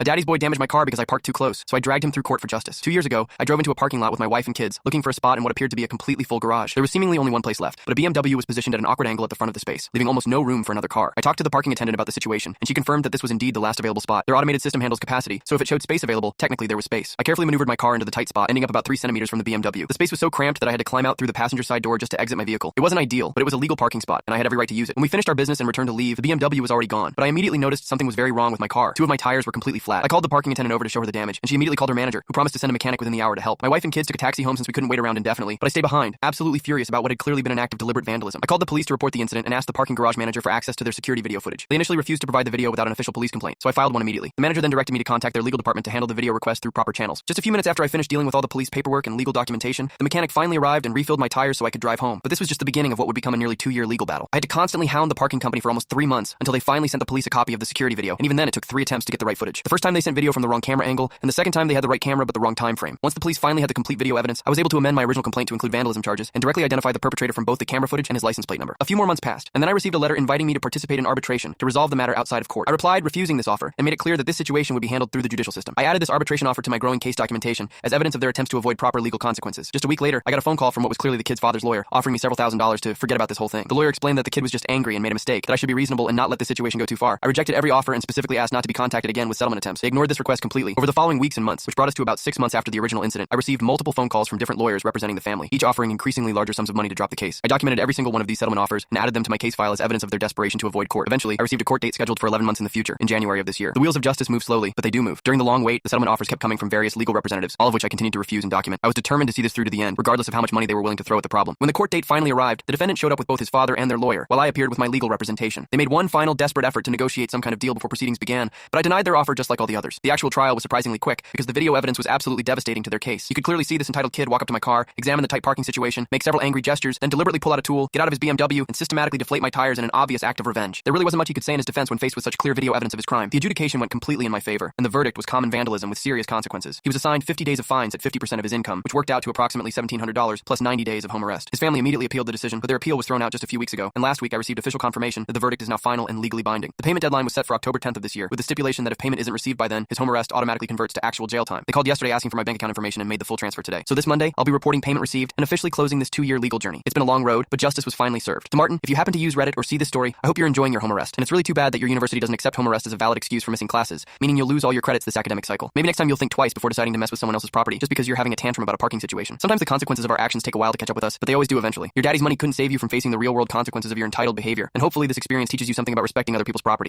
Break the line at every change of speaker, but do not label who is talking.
A daddy's boy damaged my car because I parked too close, so I dragged him through court for justice. 2 years ago, I drove into a parking lot with my wife and kids, looking for a spot in what appeared to be a completely full garage. There was seemingly only one place left, but a BMW was positioned at an awkward angle at the front of the space, leaving almost no room for another car. I talked to the parking attendant about the situation, and she confirmed that this was indeed the last available spot. Their automated system handles capacity, so if it showed space available, technically there was space. I carefully maneuvered my car into the tight spot, ending up about 3 centimeters from the BMW. The space was so cramped that I had to climb out through the passenger side door just to exit my vehicle. It wasn't ideal, but it was a legal parking spot, and I had every right to use it. When we finished our business and returned to leave, the BMW was already gone, but I immediately noticed something was very wrong with my car. 2 of my tires were completely flat. I called the parking attendant over to show her the damage, and she immediately called her manager, who promised to send a mechanic within the hour to help. My wife and kids took a taxi home since we couldn't wait around indefinitely, but I stayed behind, absolutely furious about what had clearly been an act of deliberate vandalism. I called the police to report the incident and asked the parking garage manager for access to their security video footage. They initially refused to provide the video without an official police complaint, so I filed one immediately. The manager then directed me to contact their legal department to handle the video request through proper channels. Just a few minutes after I finished dealing with all the police paperwork and legal documentation, the mechanic finally arrived and refilled my tires so I could drive home. But this was just the beginning of what would become a nearly 2-year legal battle. I had to constantly hound the parking company for almost 3 months until they finally sent the police a copy of the security video, and even then it took 3 attempts to get the right footage. The first time they sent video from the wrong camera angle, and the second time they had the right camera but the wrong time frame. Once the police finally had the complete video evidence, I was able to amend my original complaint to include vandalism charges and directly identify the perpetrator from both the camera footage and his license plate number. A few more months passed, and then I received a letter inviting me to participate in arbitration to resolve the matter outside of court. I replied, refusing this offer, and made it clear that this situation would be handled through the judicial system. I added this arbitration offer to my growing case documentation as evidence of their attempts to avoid proper legal consequences. Just a week later, I got a phone call from what was clearly the kid's father's lawyer, offering me several $1,000s to forget about this whole thing. The lawyer explained that the kid was just angry and made a mistake, that I should be reasonable and not let the situation go too far. I rejected every offer and specifically asked not to be contacted again with settlement attempts. They ignored this request completely. Over the following weeks and months, which brought us to about 6 months after the original incident, I received multiple phone calls from different lawyers representing the family, each offering increasingly larger sums of money to drop the case. I documented every single one of these settlement offers and added them to my case file as evidence of their desperation to avoid court. Eventually, I received a court date scheduled for 11 months in the future, in January of this year. The wheels of justice move slowly, but they do move. During the long wait, the settlement offers kept coming from various legal representatives, all of which I continued to refuse and document. I was determined to see this through to the end, regardless of how much money they were willing to throw at the problem. When the court date finally arrived, the defendant showed up with both his father and their lawyer, while I appeared with my legal representation. They made one final desperate effort to negotiate some kind of deal before proceedings began, but I denied their offer just like all the others. The actual trial was surprisingly quick, because the video evidence was absolutely devastating to their case. You could clearly see this entitled kid walk up to my car, examine the tight parking situation, make several angry gestures, then deliberately pull out a tool, get out of his BMW, and systematically deflate my tires in an obvious act of revenge. There really wasn't much he could say in his defense when faced with such clear video evidence of his crime. The adjudication went completely in my favor, and the verdict was common vandalism with serious consequences. He was assigned 50 days of fines at 50% of his income, which worked out to approximately $1,700 plus 90 days of home arrest. His family immediately appealed the decision, but their appeal was thrown out just a few weeks ago, and last week I received official confirmation that the verdict is now final and legally binding. The payment deadline was set for October 10th of this year, with the stipulation that if payment isn't received by then, his home arrest automatically converts to actual jail time. They called yesterday asking for my bank account information and made the full transfer today. So this Monday, I'll be reporting payment received and officially closing this 2-year legal journey. It's been a long road, but justice was finally served. So Martin, if you happen to use Reddit or see this story, I hope you're enjoying your home arrest. And it's really too bad that your university doesn't accept home arrest as a valid excuse for missing classes, meaning you'll lose all your credits this academic cycle. Maybe next time you'll think twice before deciding to mess with someone else's property just because you're having a tantrum about a parking situation. Sometimes the consequences of our actions take a while to catch up with us, but they always do eventually. Your daddy's money couldn't save you from facing the real-world consequences of your entitled behavior, and hopefully this experience teaches you something about respecting other people's property.